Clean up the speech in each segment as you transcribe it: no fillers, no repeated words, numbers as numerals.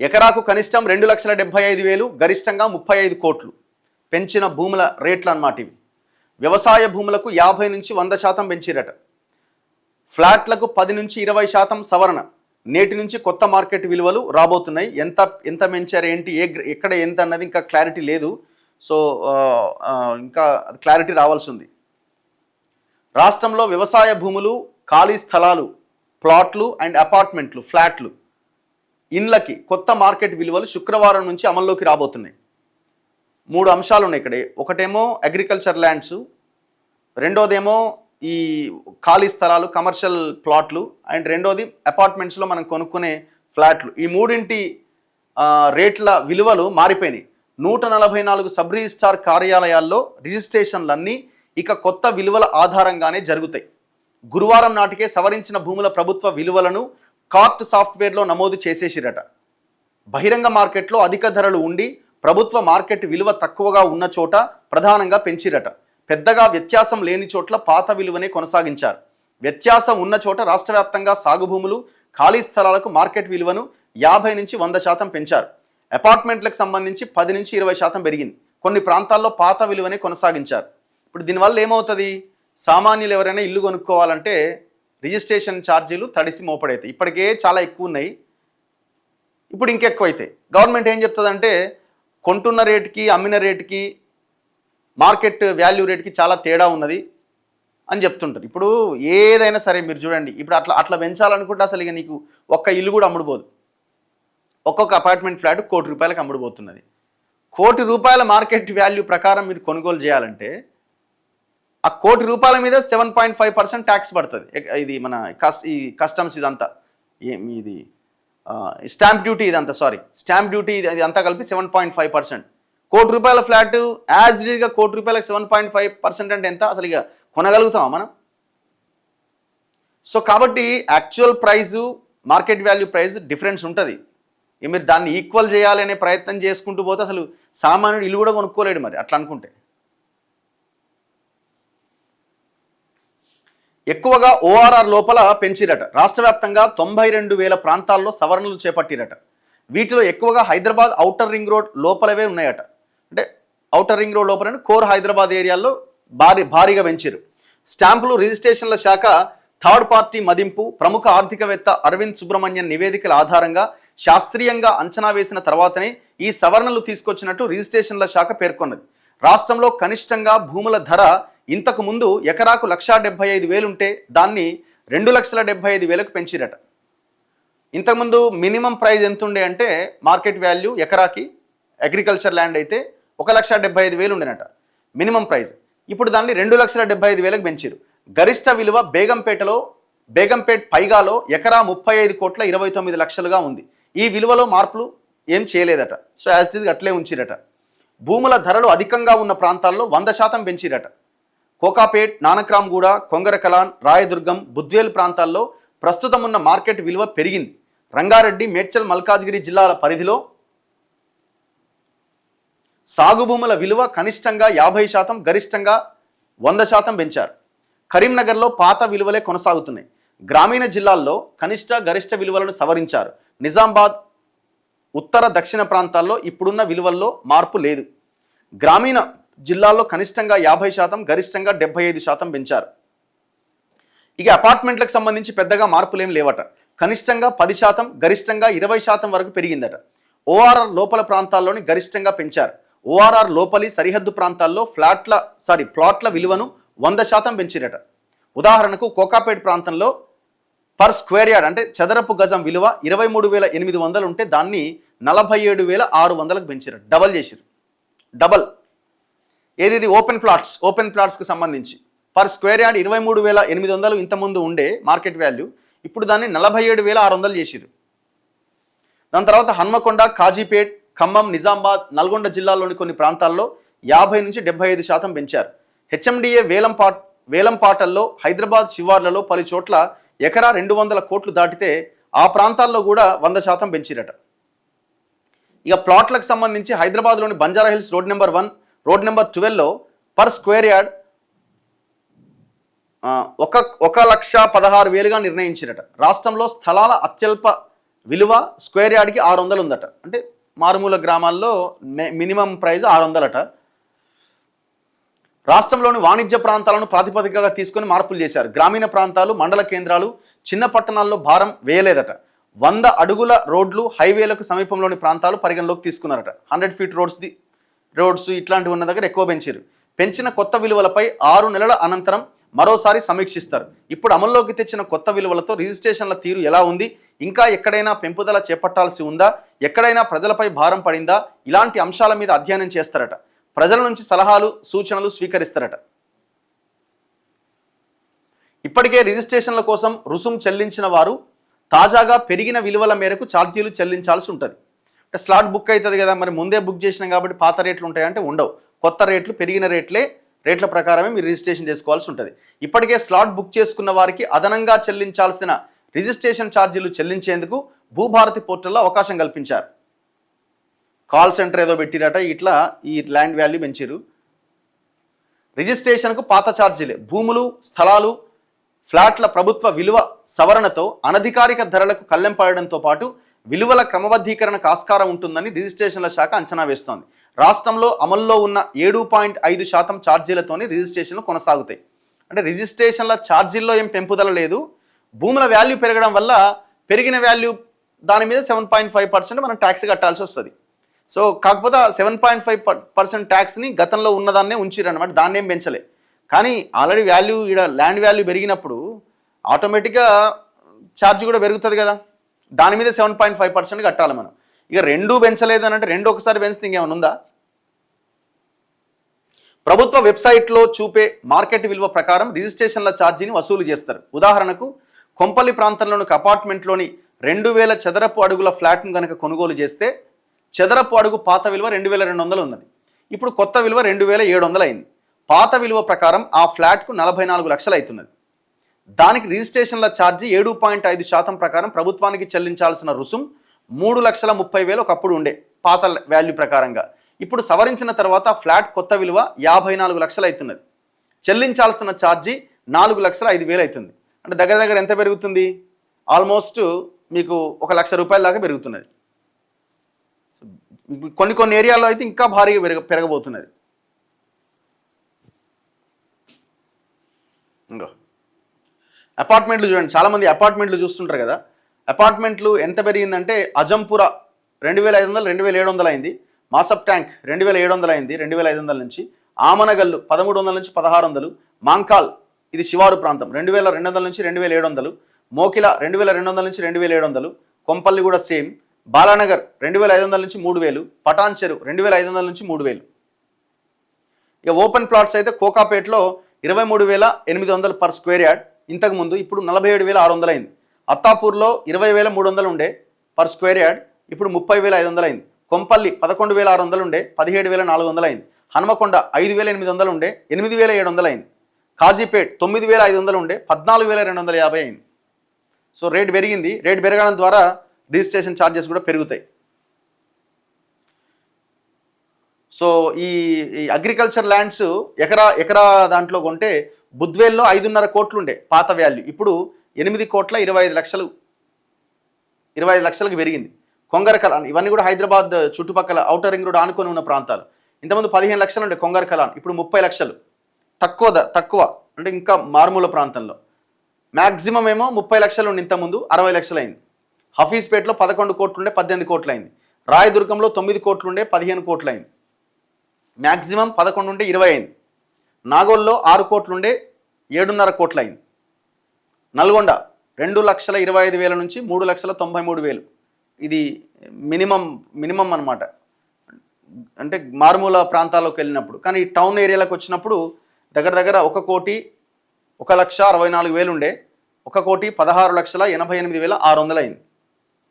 ఎకరాకు కనిష్టం 2,75,000, గరిష్టంగా 35 కోట్లు పెంచిన భూముల రేట్లు అన్నమాట ఇవి. వ్యవసాయ భూములకు 50 నుంచి 100% పెంచిరట. ఫ్లాట్లకు 10 నుంచి 20% సవరణ. నేటి నుంచి కొత్త మార్కెట్ విలువలు రాబోతున్నాయి. ఎంత పెంచారు ఏంటి, ఎక్కడ ఎంత అన్నది ఇంకా క్లారిటీ లేదు. సో ఇంకా క్లారిటీ రావాల్సి ఉంది. రాష్ట్రంలో వ్యవసాయ భూములు, ఖాళీ స్థలాలు, ప్లాట్లు అండ్ అపార్ట్మెంట్లు, ఫ్లాట్లు, ఇండ్లకి కొత్త మార్కెట్ విలువలు శుక్రవారం నుంచి అమల్లోకి రాబోతున్నాయి. 3 అంశాలు ఉన్నాయి ఇక్కడ. ఒకటేమో అగ్రికల్చర్ ల్యాండ్స్, రెండోదేమో ఈ ఖాళీ స్థలాలు, కమర్షియల్ ప్లాట్లు, అండ్ రెండోది అపార్ట్మెంట్స్లో మనం కొనుక్కునే ఫ్లాట్లు. ఈ మూడింటి రేట్ల విలువలు మారిపోయినాయి. 144 సబ్ రిజిస్ట్రార్ కార్యాలయాల్లో రిజిస్ట్రేషన్లన్నీ ఇక కొత్త విలువల ఆధారంగానే జరుగుతాయి. గురువారం నాటికే సవరించిన భూముల ప్రభుత్వ విలువలను కార్ట్ సాఫ్ట్వేర్లో నమోదు చేసేసిరట. బహిరంగ మార్కెట్లో అధిక ధరలు ఉండి ప్రభుత్వ మార్కెట్ విలువ తక్కువగా ఉన్న చోట ప్రధానంగా పెంచిరట. పెద్దగా వ్యత్యాసం లేని చోట్ల పాత విలువనే కొనసాగించారు. వ్యత్యాసం ఉన్న చోట రాష్ట్ర వ్యాప్తంగా సాగు భూములు, ఖాళీ స్థలాలకు మార్కెట్ విలువను 50 నుంచి 100% పెంచారు. అపార్ట్మెంట్లకు సంబంధించి 10 నుంచి 20% పెరిగింది. కొన్ని ప్రాంతాల్లో పాత విలువనే కొనసాగించారు. ఇప్పుడు దీనివల్ల ఏమవుతుంది, సామాన్యులు ఎవరైనా ఇల్లు కొనుక్కోవాలంటే రిజిస్ట్రేషన్ ఛార్జీలు తడిసి మోపడవుతాయి. ఇప్పటికే చాలా ఎక్కువ ఉన్నాయి, ఇప్పుడు ఇంకెక్కువ అవుతాయి. గవర్నమెంట్ ఏం చెప్తుందంటే కొంటున్న రేటుకి అమ్మిన రేటుకి మార్కెట్ వాల్యూ రేటుకి చాలా తేడా ఉన్నది అని చెప్తుంటారు. ఇప్పుడు ఏదైనా సరే మీరు చూడండి, ఇప్పుడు అట్లా పెంచాలనుకుంటే అసలు ఇక నీకు ఒక్క ఇల్లు కూడా అమ్ముడుపోదు. ఒక్కొక్క అపార్ట్మెంట్ ఫ్లాట్ ₹1,00,00,000 అమ్ముడుపోతున్నది. ₹1,00,00,000 మార్కెట్ వాల్యూ ప్రకారం మీరు కొనుగోలు చేయాలంటే ఆ ₹1,00,00,000 మీద 7.5% ట్యాక్స్ పడుతుంది. ఇది మన ఈ కస్టమ్స్ ఇదంతా, ఇది స్టాంప్ డ్యూటీ ఇదంతా, స్టాంప్ డ్యూటీ ఇది అంతా కలిపి 7.5%. ₹1,00,00,000 ఫ్లాట్ యాజ్ ఇట్ ఈజ్గా ₹1,00,00,000 7.5% అంటే ఎంత, అసలు ఇక కొనగలుగుతామా మనం? సో కాబట్టి actual price, market value price difference ఉంటుంది. మీరు దాన్ని ఈక్వల్ చేయాలనే ప్రయత్నం చేసుకుంటూ పోతే అసలు సామాన్యుడు ఇల్లు కూడా కొనుక్కోలేడు మరి అట్లా అనుకుంటే. ఎక్కువగా ఓఆర్ఆర్ లోపల పెంచిరట. రాష్ట్ర వ్యాప్తంగా 92,000 ప్రాంతాల్లో సవరణలు చేపట్టిరట. వీటిలో ఎక్కువగా హైదరాబాద్ ఔటర్ రింగ్ రోడ్ లోపలవే ఉన్నాయట. అంటే ఔటర్ రింగ్ రోడ్ లోపల కోర్ హైదరాబాద్ ఏరియాల్లో భారీగా పెంచారు. స్టాంపులు, రిజిస్ట్రేషన్ల శాఖ థర్డ్ పార్టీ మదింపు, ప్రముఖ ఆర్థికవేత్త అరవింద్ సుబ్రహ్మణ్యన్ నివేదికల ఆధారంగా శాస్త్రీయంగా అంచనా వేసిన తర్వాతనే ఈ సవరణలు తీసుకొచ్చినట్టు రిజిస్ట్రేషన్ల శాఖ పేర్కొన్నది. రాష్ట్రంలో కనిష్టంగా భూముల ధర ఇంతకు ముందు ఎకరాకు 1,75,000 ఉంటే దాన్ని 2,75,000కు పెంచిరట. ఇంతకుముందు మినిమం ప్రైస్ ఎంత ఉండే అంటే మార్కెట్ వాల్యూ ఎకరాకి అగ్రికల్చర్ ల్యాండ్ అయితే 1,75,000 ఉండేనట మినిమం ప్రైస్. ఇప్పుడు దాన్ని 2,75,000కు పెంచారు. గరిష్ట విలువ బేగంపేట్ పైగాలో ఎకరా 35,29,00,000గా ఉంది. ఈ విలువలో మార్పులు ఏం చేయలేదట. సో యాజ్ ఇట్ ఈజ్ అట్లే ఉంచిరట. భూముల ధరలు అధికంగా ఉన్న ప్రాంతాల్లో 100% పెంచిరట. కోకాపేట్, నానక్రామ్గూడ, కొంగరకలాన్, రాయదుర్గం, బుద్వేల్ ప్రాంతాల్లో ప్రస్తుతం ఉన్న మార్కెట్ విలువ పెరిగింది. రంగారెడ్డి, మేడ్చల్, మల్కాజ్గిరి జిల్లాల పరిధిలో సాగు భూముల విలువ కనిష్టంగా 50%, గరిష్టంగా 100% పెంచారు. కరీంనగర్లో పాత విలువలే కొనసాగుతున్నాయి. గ్రామీణ జిల్లాల్లో కనిష్ట, గరిష్ట విలువలను సవరించారు. నిజామాబాద్, ఉత్తర, దక్షిణ ప్రాంతాల్లో ఇప్పుడున్న విలువల్లో మార్పు లేదు. గ్రామీణ జిల్లాల్లో కనిష్టంగా 50%, గరిష్టంగా 75% పెంచారు. ఇక అపార్ట్మెంట్లకు సంబంధించి పెద్దగా మార్పులేం లేవట. కనిష్టంగా 10%, గరిష్టంగా 20% వరకు పెరిగిందట. ఓఆర్ఆర్ లోపల ప్రాంతాల్లోని గరిష్టంగా పెంచారు. ఓఆర్ఆర్ లోపలి సరిహద్దు ప్రాంతాల్లో ప్లాట్ల విలువను 100% పెంచిరట. ఉదాహరణకు కోకాపేట్ ప్రాంతంలో పర్ స్క్వేర్ యార్డ్ అంటే చదరపు గజం విలువ 23,800 ఉంటే దాన్ని 47,600కు పెంచారు. డబల్ చేసిరు. డబల్ ఏది ఓపెన్ ప్లాట్స్కి సంబంధించి పర్ స్క్వేర్ యార్డ్ 23,800 ఇంతకుముందు ఉండే మార్కెట్ వాల్యూ, ఇప్పుడు దాన్ని 47,600 చేసిరు. దాని తర్వాత హన్మకొండ, కాజీపేట్, ఖమ్మం, నిజామాబాద్, నల్గొండ జిల్లాల్లోని కొన్ని ప్రాంతాల్లో 50 నుంచి 75% పెంచారు. హెచ్ఎండిఏ వేలంపాటల్లో హైదరాబాద్ శివార్లలో పలు చోట్ల ఎకరా 200 కోట్లు దాటితే ఆ ప్రాంతాల్లో కూడా 100% పెంచిరట. ఇక ప్లాట్లకు సంబంధించి హైదరాబాద్లోని Banjara Hills road number 1, road number 12లో పర్ స్క్వేర్ యార్డ్ 1,16,000గా నిర్ణయించిరట. రాష్ట్రంలో స్థలాల అత్యల్ప విలువ స్క్వేర్ యార్డ్కి 600 ఉందట. అంటే మారుమూల గ్రామాల్లో మినిమం ప్రైస్ 600 రాష్ట్రంలోని వాణిజ్య ప్రాంతాలను ప్రాతిపదికగా తీసుకొని మార్పులు చేశారు. గ్రామీణ ప్రాంతాలు, మండల కేంద్రాలు, చిన్న పట్టణాల్లో భారం వేయలేదట. 100 అడుగుల రోడ్లు, హైవేలకు సమీపంలోని ప్రాంతాలు పరిగణలోకి తీసుకున్నారట. 100 ఫీట్ రోడ్స్ ఇట్లాంటివి ఉన్న దగ్గర ఎక్కువ పెంచిన కొత్త విలువలపై 6 నెలల అనంతరం మరోసారి సమీక్షిస్తారు. ఇప్పుడు అమల్లోకి తెచ్చిన కొత్త విలువలతో రిజిస్ట్రేషన్ల తీరు ఎలా ఉంది, ఇంకా ఎక్కడైనా పెంపుదల చేపట్టాల్సి ఉందా, ఎక్కడైనా ప్రజలపై భారం పడిందా, ఇలాంటి అంశాల మీద అధ్యయనం చేస్తారట. ప్రజల నుంచి సలహాలు, సూచనలు స్వీకరిస్తారట. ఇప్పటికే రిజిస్ట్రేషన్ల కోసం రుసుము చెల్లించిన వారు తాజాగా పెరిగిన విలువల మేరకు ఛార్జీలు చెల్లించాల్సి ఉంటుంది. అంటే స్లాట్ బుక్ అవుతుంది కదా, మరి ముందే బుక్ చేసినాం కాబట్టి పాత రేట్లు ఉంటాయంటే ఉండవు. కొత్త రేట్లు, పెరిగిన రేట్ల ప్రకారమే మీరు రిజిస్ట్రేషన్ చేసుకోవాల్సి ఉంటుంది. ఇప్పటికే స్లాట్ బుక్ చేసుకున్న వారికి అదనంగా చెల్లించాల్సిన రిజిస్ట్రేషన్ ఛార్జీలు చెల్లించేందుకు భూభారతి పోర్టల్లో అవకాశం కల్పించారు. కాల్ సెంటర్ ఏదో పెట్టిరట, ఇట్లా ఈ ల్యాండ్ వాల్యూ పెంచారు. రిజిస్ట్రేషన్కు పాత ఛార్జీలే. భూములు, స్థలాలు, ఫ్లాట్ల ప్రభుత్వ విలువ సవరణతో అనధికారిక ధరలకు కళ్ళెం పడడంతో పాటు విలువల క్రమబద్ధీకరణకు ఆస్కారం ఉంటుందని రిజిస్ట్రేషన్ల శాఖ అంచనా వేస్తోంది. రాష్ట్రంలో అమల్లో ఉన్న 7.5% ఛార్జీలతోనే రిజిస్ట్రేషన్లు కొనసాగుతాయి. అంటే రిజిస్ట్రేషన్ల ఛార్జీల్లో ఏం పెంపుదల లేదు. భూముల వాల్యూ పెరగడం వల్ల పెరిగిన వాల్యూ దాని మీద 7.5% మనం ట్యాక్స్ కట్టాల్సి వస్తుంది. సో కాకపోతే 7.5% ట్యాక్స్ని గతంలో ఉన్నదాన్నే ఉంచిరనమాట, దాన్ని ఏం పెంచలే. కానీ ఆల్రెడీ వాల్యూ ఇక్కడ ల్యాండ్ వాల్యూ పెరిగినప్పుడు ఆటోమేటిక్గా ఛార్జ్ కూడా పెరుగుతుంది కదా, దాని మీద 7.5% కట్టాలి మనం. ఇక రెండూ పెంచలేదు అని అంటే రెండు ఒకసారి పెంచితే ఇంకేమైనా ఉందా? ప్రభుత్వ వెబ్సైట్లో చూపే మార్కెట్ విలువ ప్రకారం రిజిస్ట్రేషన్ల ఛార్జీని వసూలు చేస్తారు. ఉదాహరణకు కొంపల్లి ప్రాంతంలోని అపార్ట్మెంట్లోని 2000 చదరపు అడుగుల ఫ్లాట్ను కనుక కొనుగోలు చేస్తే చదరపు అడుగు పాత విలువ 2200 ఉన్నది. ఇప్పుడు కొత్త విలువ 2700 అయింది. పాత విలువ ప్రకారం ఆ ఫ్లాట్కు 44 లక్షలు అవుతున్నది. దానికి రిజిస్ట్రేషన్ల ఛార్జీ 7.5% ప్రకారం ప్రభుత్వానికి చెల్లించాల్సిన రుసుం 3,30,000 ఒకప్పుడు ఉండే పాత వాల్యూ ప్రకారంగా. ఇప్పుడు సవరించిన తర్వాత ఫ్లాట్ కొత్త విలువ 54 లక్షలు అవుతున్నది. చెల్లించాల్సిన ఛార్జీ 4,05,000 అవుతుంది. అంటే దగ్గర దగ్గర ఎంత పెరుగుతుంది? ఆల్మోస్ట్ మీకు 1,00,000 రూపాయల దాకా పెరుగుతున్నది. కొన్ని ఏరియాల్లో అయితే ఇంకా భారీగా పెరగబోతున్నది. ఇంకా అపార్ట్మెంట్లు చూడండి, చాలామంది అపార్ట్మెంట్లు చూస్తుంటారు కదా. అపార్ట్మెంట్లు ఎంత పెరిగిందంటే అజంపుర 2,500 2,700 అయింది. మాసప్ ట్యాంక్ 2,700 అయింది 2,500 నుంచి. ఆమనగల్లు 1,300 నుంచి 1,600. మాంకాల్ ఇది శివారు ప్రాంతం 2,200 నుంచి 2,700. మోకిల 2,200 నుంచి 2,700. కొంపల్లి కూడా సేమ్. బాలానగర్ 2,500 నుంచి 3,000. పటాన్ చెరు 2,500 నుంచి 3,000. ఇక ఓపెన్ ప్లాట్స్ అయితే కోకాపేటలో 23,800 పర్ స్క్వేర్ యార్డ్ ఇంతకుముందు, ఇప్పుడు 47,600 అయింది. అత్తాపూర్లో 20,300 ఉండే పర్ స్క్వేర్ యార్డ్, ఇప్పుడు 30,500 అయింది. కొంపల్లి 11,600 ఉండే 17,400 అయింది. హనుమకొండ 5,800 ఉండే 8,700 అయింది. కాజీపేట్ 9,500 ఉండే 14,250 అయింది. సో రేట్ పెరిగింది. రేట్ పెరగడం ద్వారా రిజిస్ట్రేషన్ ఛార్జెస్ కూడా పెరుగుతాయి. సో ఈ అగ్రికల్చర్ ల్యాండ్స్ ఎకరా దాంట్లో కొంటే బుద్వేల్లో 5.5 కోట్లు ఉండే పాత వాల్యూ, ఇప్పుడు 8,25 లక్షలకు పెరిగింది. కొంగరకలాన్ ఇవన్నీ కూడా హైదరాబాద్ చుట్టుపక్కల ఔటర్ రింగ్ రోడ్ ఆనుకొని ఉన్న ప్రాంతాలు. ఇంతకుముందు 15 లక్షలు ఉండే కొంగరకలాన్, ఇప్పుడు 30 లక్షలు. తక్కువ అంటే ఇంకా మారుమూల ప్రాంతంలో. మ్యాక్సిమం ఏమో 30 లక్షలు ఉండి ఇంతకుముందు 60 లక్షలు అయింది. హఫీజ్పేటలో 11 కోట్లు ఉండే 18 కోట్లు అయింది. రాయదుర్గంలో 9 కోట్లు ఉండే 15 కోట్లు అయింది. మ్యాక్సిమం 11 ఉండే 20 అయింది. నాగోల్లో 6 కోట్లు ఉండే 7.5 కోట్లు అయింది. నల్గొండ 2,25,000 నుంచి 3,93,000. ఇది మినిమం అన్నమాట, అంటే మారుమూల ప్రాంతాల్లోకి వెళ్ళినప్పుడు. కానీ టౌన్ ఏరియాలకు వచ్చినప్పుడు దగ్గర 1,64,000 ఉండే 1,16,88,600 అయింది.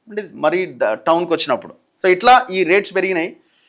అంటే మరి టౌన్కి వచ్చినప్పుడు. సో ఇట్లా ఈ రేట్స్ పెరిగినాయి.